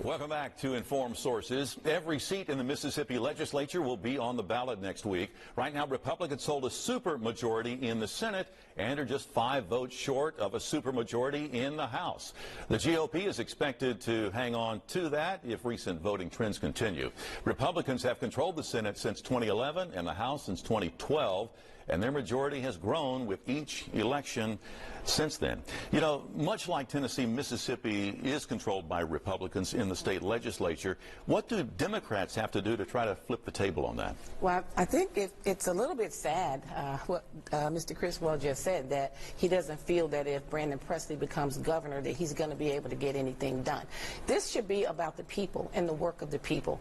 Welcome back to Informed Sources. Every seat in the Mississippi legislature will be on the ballot next week. Right now, Republicans hold a supermajority in the Senate and are just 5 votes short of a supermajority in the House. The GOP is expected to hang on to that if recent voting trends continue. Republicans have controlled the Senate since 2011 and the House since 2012. And their majority has grown with each election since then. You know, much like Tennessee, Mississippi is controlled by Republicans in the state legislature. What do Democrats have to do to try to flip the table on that? Well, I think it's a little bit sad what Mr. Criswell just said, that he doesn't feel that if Brandon Presley becomes governor that he's going to be able to get anything done. This should be about the people and the work of the people.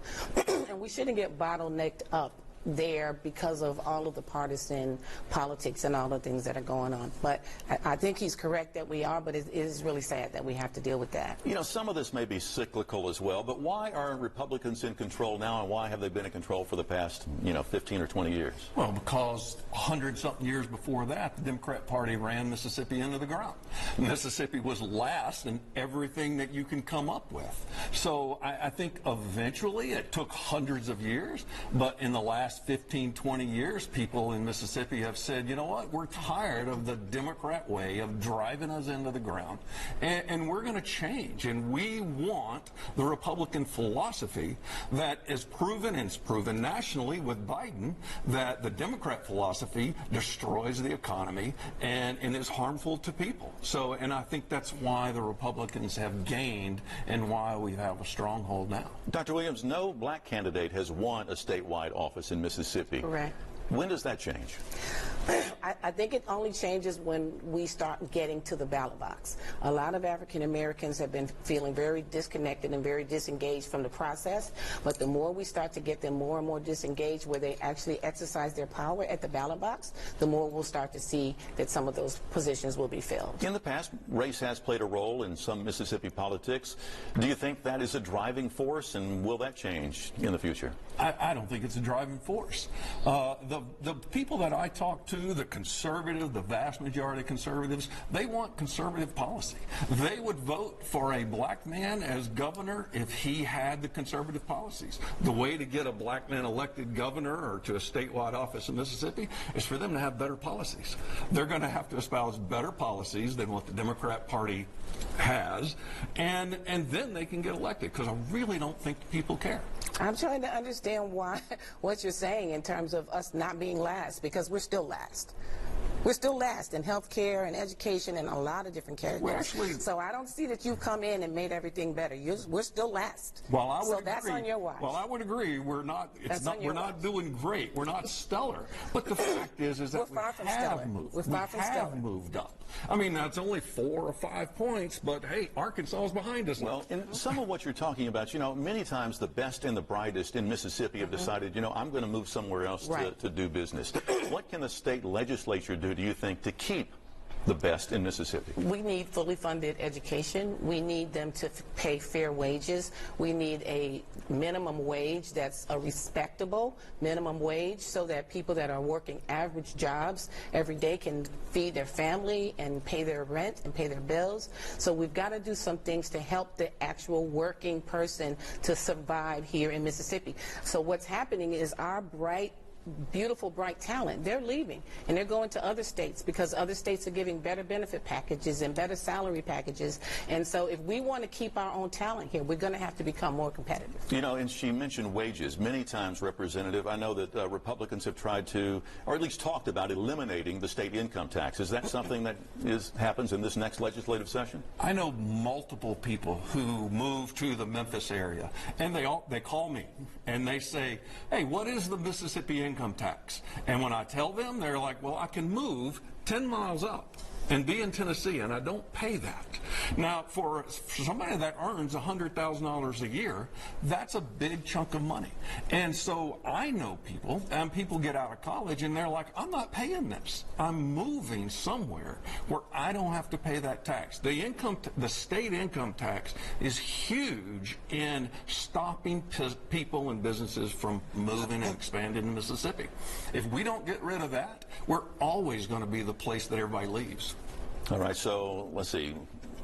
And we shouldn't get bottlenecked up there because of all of the partisan politics and all the things that are going on. But I think he's correct that we are, but it is really sad that we have to deal with that. You know, some of this may be cyclical as well, but why are Republicans in control now, and why have they been in control for the past, 15 or 20 years? Well, because 100-something years before that, the Democrat Party ran Mississippi into the ground. Mississippi was last in everything that you can come up with. So I think eventually it took hundreds of years, but in the last 15, 20 years, people in Mississippi have said, you know what, we're tired of the Democrat way of driving us into the ground, and we're going to change. And we want the Republican philosophy that is proven, and it's proven nationally with Biden, that the Democrat philosophy destroys the economy and is harmful to people. So, and I think that's why the Republicans have gained and why we have a stronghold now. Dr. Williams, no black candidate has won a statewide office in Mississippi. Correct. When does that change? I think it only changes when we start getting to the ballot box. A lot of African Americans have been feeling very disconnected and very disengaged from the process, but the more we start to get them more and more disengaged where they actually exercise their power at the ballot box, the more we'll start to see that some of those positions will be filled. In the past, race has played a role in some Mississippi politics. Do you think that is a driving force, and will that change in the future? I don't think it's a driving force. The people that I talk to, the conservative, the vast majority of conservatives, they want conservative policy. They would vote for a black man as governor if he had the conservative policies. The way to get a black man elected governor or to a statewide office in Mississippi is for them to have better policies. They're going to have to espouse better policies than what the Democrat Party has, and then they can get elected, because I really don't think people care. I'm trying to understand what you're saying in terms of us not being last, because we're still last. We're still last in health care and education and a lot of different categories. Well, so I don't see that you've come in and made everything better. We're still last. Well, I would so agree. That's on your watch. Well, I would agree. We're not doing great. We're not stellar. But the fact is that we have moved. We're far from stellar. Moved up. I mean, that's only 4 or 5 points, but hey, Arkansas is behind us now. Well, in some of what you're talking about, many times the best and the brightest in Mississippi have decided, I'm going to move somewhere else to do business. What can the state legislature do you think, to keep the best in Mississippi? We need fully funded education. We need them to pay fair wages. We need a minimum wage that's a respectable minimum wage, so that people that are working average jobs every day can feed their family and pay their rent and pay their bills. So we've got to do some things to help the actual working person to survive here in Mississippi. So what's happening is our beautiful, bright talent, they're leaving and they're going to other states because other states are giving better benefit packages and better salary packages. And so if we want to keep our own talent here, we're going to have to become more competitive. And she mentioned wages many times, Representative. I know that Republicans have tried to, or at least talked about, eliminating the state income tax. Is that something that happens in this next legislative session? I know multiple people who move to the Memphis area, and they call me and they say, hey, what is the Mississippi income tax? And when I tell them, they're like, well, I can move 10 miles up and be in Tennessee, and I don't pay that. Now, for somebody that earns $100,000 a year, that's a big chunk of money. And so I know people, and people get out of college, and they're like, I'm not paying this. I'm moving somewhere where I don't have to pay that tax. The state income tax is huge in stopping people and businesses from moving and expanding in Mississippi. If we don't get rid of that, we're always going to be the place that everybody leaves. All right, so let's see.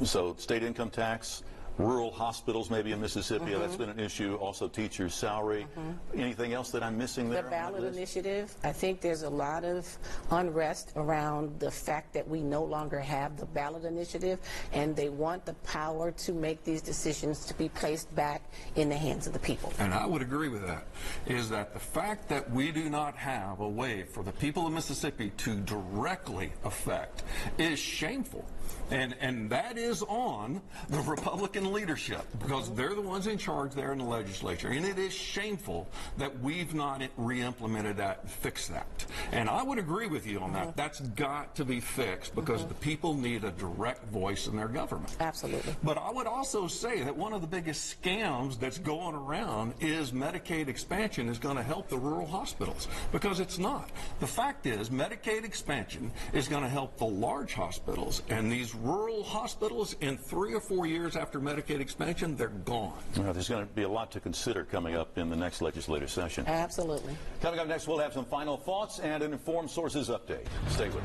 So state income tax, rural hospitals maybe in Mississippi. That's been an issue. Also teachers' salary. Anything else that I'm missing there? The on that ballot list? initiative, I think there's a lot of unrest around the fact that we no longer have the ballot initiative, and they want the power to make these decisions to be placed back in the hands of the people. And I would agree with that, is that the fact that we do not have a way for the people of Mississippi to directly affect is shameful. And that is on the Republican leadership, because they're the ones in charge there in the legislature. And it is shameful that we've not re-implemented that and fixed that. And I would agree with you on that. That's got to be fixed, because the people need a direct voice in their government. Absolutely. But I would also say that one of the biggest scams that's going around is Medicaid expansion is going to help the rural hospitals, because it's not. The fact is, Medicaid expansion is going to help the large hospitals, and these rural hospitals, in 3 or 4 years after Medicaid expansion, they're gone. Well, there's going to be a lot to consider coming up in the next legislative session. Absolutely. Coming up next, we'll have some final thoughts and an Informed Sources update. Stay with us.